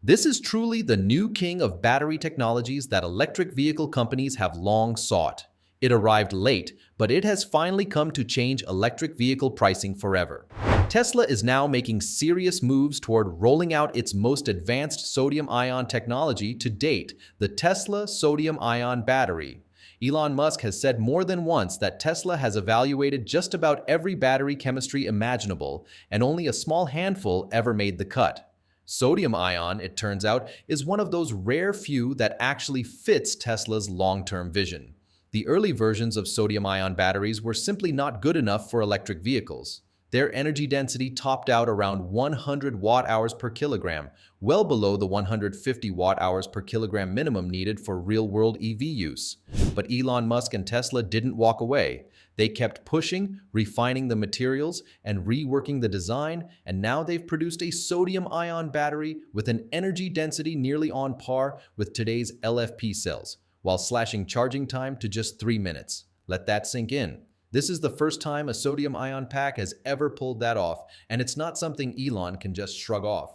This is truly the new king of battery technologies that electric vehicle companies have long sought. It arrived late, but it has finally come to change electric vehicle pricing forever. Tesla is now making serious moves toward rolling out its most advanced sodium-ion technology to date, the Tesla sodium-ion battery. Elon Musk has said more than once that Tesla has evaluated just about every battery chemistry imaginable, and only a small handful ever made the cut. Sodium-ion, it turns out, is one of those rare few that actually fits Tesla's long-term vision. The early versions of sodium-ion batteries were simply not good enough for electric vehicles. Their energy density topped out around 100 watt-hours per kilogram, well below the 150 watt-hours per kilogram minimum needed for real-world EV use. But Elon Musk and Tesla didn't walk away. They kept pushing, refining the materials, and reworking the design, and now they've produced a sodium-ion battery with an energy density nearly on par with today's LFP cells, while slashing charging time to just 3 minutes. Let that sink in. This is the first time a sodium-ion pack has ever pulled that off, and it's not something Elon can just shrug off.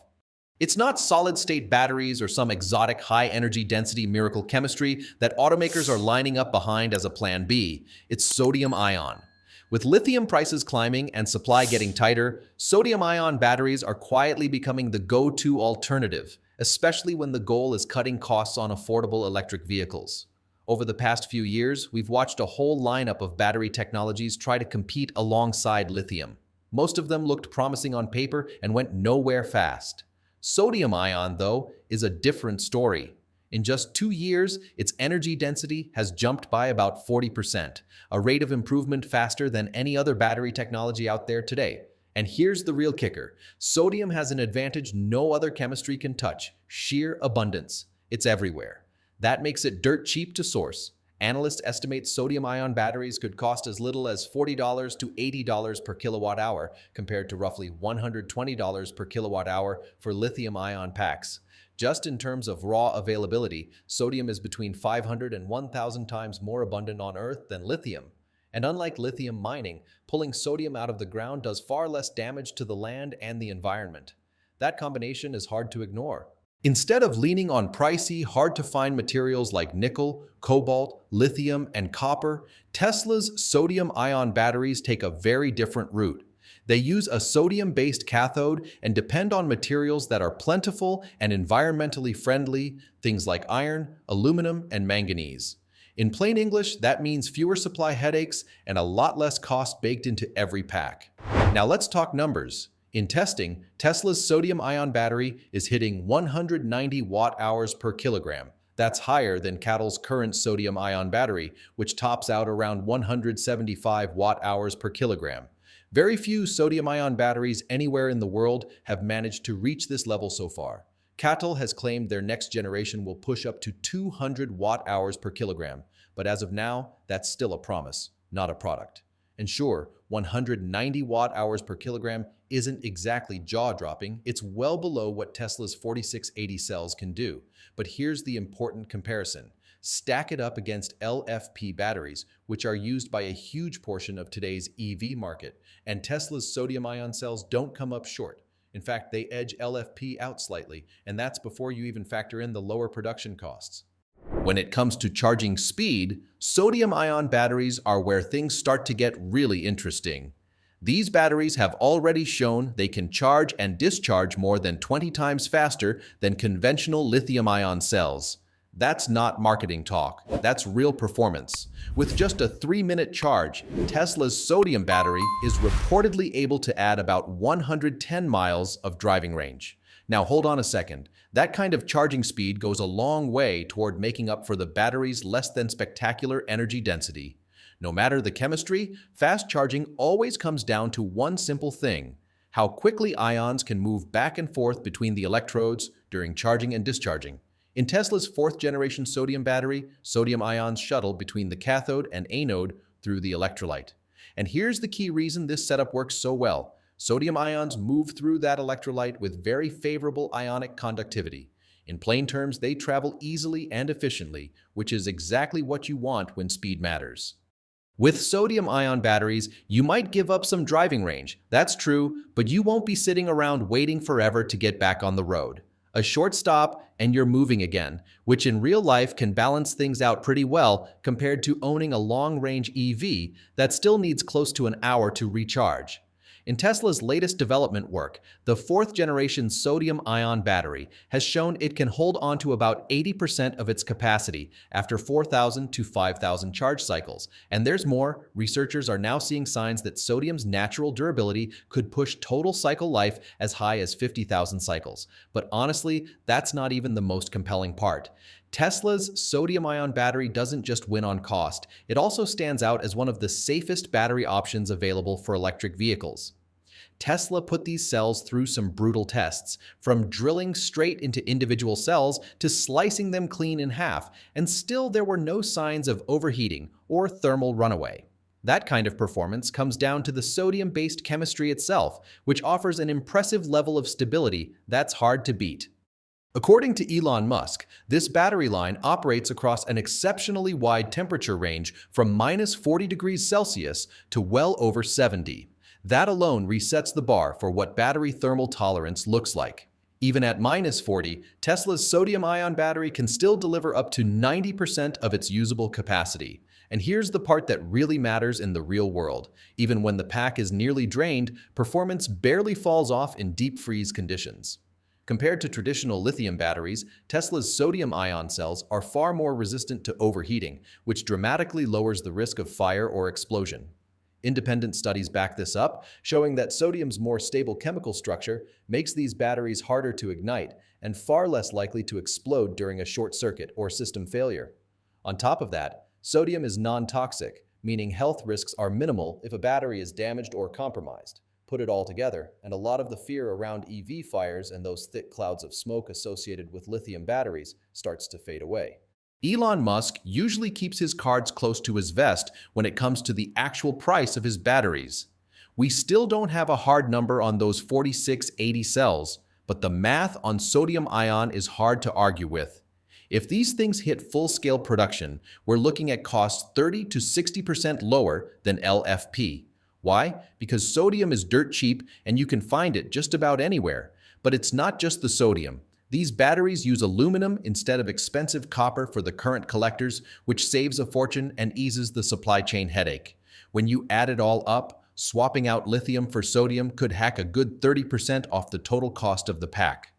It's not solid-state batteries or some exotic high-energy density miracle chemistry that automakers are lining up behind as a plan B. It's sodium-ion. With lithium prices climbing and supply getting tighter, sodium-ion batteries are quietly becoming the go-to alternative, especially when the goal is cutting costs on affordable electric vehicles. Over the past few years, we've watched a whole lineup of battery technologies try to compete alongside lithium. Most of them looked promising on paper and went nowhere fast. Sodium-ion, though, is a different story. In just 2 years, its energy density has jumped by about 40%, a rate of improvement faster than any other battery technology out there today. And here's the real kicker. Sodium has an advantage no other chemistry can touch: sheer abundance. It's everywhere. That makes it dirt cheap to source. Analysts estimate sodium-ion batteries could cost as little as $40 to $80 per kilowatt hour, compared to roughly $120 per kilowatt hour for lithium-ion packs. Just in terms of raw availability, sodium is between 500 and 1,000 times more abundant on Earth than lithium. And unlike lithium mining, pulling sodium out of the ground does far less damage to the land and the environment. That combination is hard to ignore. Instead of leaning on pricey, hard-to-find materials like nickel, cobalt, lithium, and copper, Tesla's sodium-ion batteries take a very different route. They use a sodium-based cathode and depend on materials that are plentiful and environmentally friendly, things like iron, aluminum, and manganese. In plain English, that means fewer supply headaches and a lot less cost baked into every pack. Now let's talk numbers. In testing, Tesla's sodium-ion battery is hitting 190 watt-hours per kilogram. That's higher than CATL's current sodium-ion battery, which tops out around 175 watt-hours per kilogram. Very few sodium-ion batteries anywhere in the world have managed to reach this level so far. CATL has claimed their next generation will push up to 200 watt-hours per kilogram, but as of now, that's still a promise, not a product. And sure, 190 watt-hours per kilogram isn't exactly jaw-dropping. It's well below what Tesla's 4680 cells can do. But here's the important comparison. Stack it up against LFP batteries, which are used by a huge portion of today's EV market, and Tesla's sodium-ion cells don't come up short. In fact, they edge LFP out slightly, and that's before you even factor in the lower production costs. When it comes to charging speed, sodium-ion batteries are where things start to get really interesting. These batteries have already shown they can charge and discharge more than 20 times faster than conventional lithium-ion cells. That's not marketing talk, that's real performance. With just a 3-minute charge, Tesla's sodium battery is reportedly able to add about 110 miles of driving range. Now hold on a second. That kind of charging speed goes a long way toward making up for the battery's less than spectacular energy density. No matter the chemistry, fast charging always comes down to one simple thing: how quickly ions can move back and forth between the electrodes during charging and discharging. In Tesla's 4th-generation sodium battery, sodium ions shuttle between the cathode and anode through the electrolyte. And here's the key reason this setup works so well. Sodium ions move through that electrolyte with very favorable ionic conductivity. In plain terms, they travel easily and efficiently, which is exactly what you want when speed matters. With sodium-ion batteries, you might give up some driving range. That's true, but you won't be sitting around waiting forever to get back on the road. A short stop and you're moving again, which in real life can balance things out pretty well compared to owning a long-range EV that still needs close to an hour to recharge. In Tesla's latest development work, the fourth-generation sodium-ion battery has shown it can hold on to about 80% of its capacity after 4,000 to 5,000 charge cycles. And there's more. Researchers are now seeing signs that sodium's natural durability could push total cycle life as high as 50,000 cycles. But honestly, that's not even the most compelling part. Tesla's sodium-ion battery doesn't just win on cost, it also stands out as one of the safest battery options available for electric vehicles. Tesla put these cells through some brutal tests, from drilling straight into individual cells to slicing them clean in half, and still there were no signs of overheating or thermal runaway. That kind of performance comes down to the sodium-based chemistry itself, which offers an impressive level of stability that's hard to beat. According to Elon Musk, this battery line operates across an exceptionally wide temperature range from -40 degrees Celsius to well over 70. That alone resets the bar for what battery thermal tolerance looks like. Even at -40, Tesla's sodium-ion battery can still deliver up to 90% of its usable capacity. And here's the part that really matters in the real world. Even when the pack is nearly drained, performance barely falls off in deep freeze conditions. Compared to traditional lithium batteries, Tesla's sodium-ion cells are far more resistant to overheating, which dramatically lowers the risk of fire or explosion. Independent studies back this up, showing that sodium's more stable chemical structure makes these batteries harder to ignite and far less likely to explode during a short circuit or system failure. On top of that, sodium is non-toxic, meaning health risks are minimal if a battery is damaged or compromised. Put it all together, and a lot of the fear around EV fires and those thick clouds of smoke associated with lithium batteries starts to fade away. Elon Musk usually keeps his cards close to his vest when it comes to the actual price of his batteries. We still don't have a hard number on those 4680 cells, but the math on sodium ion is hard to argue with. If these things hit full-scale production, we're looking at costs 30 to 60% lower than LFP. Why? Because sodium is dirt cheap and you can find it just about anywhere. But it's not just the sodium. These batteries use aluminum instead of expensive copper for the current collectors, which saves a fortune and eases the supply chain headache. When you add it all up, swapping out lithium for sodium could hack a good 30% off the total cost of the pack.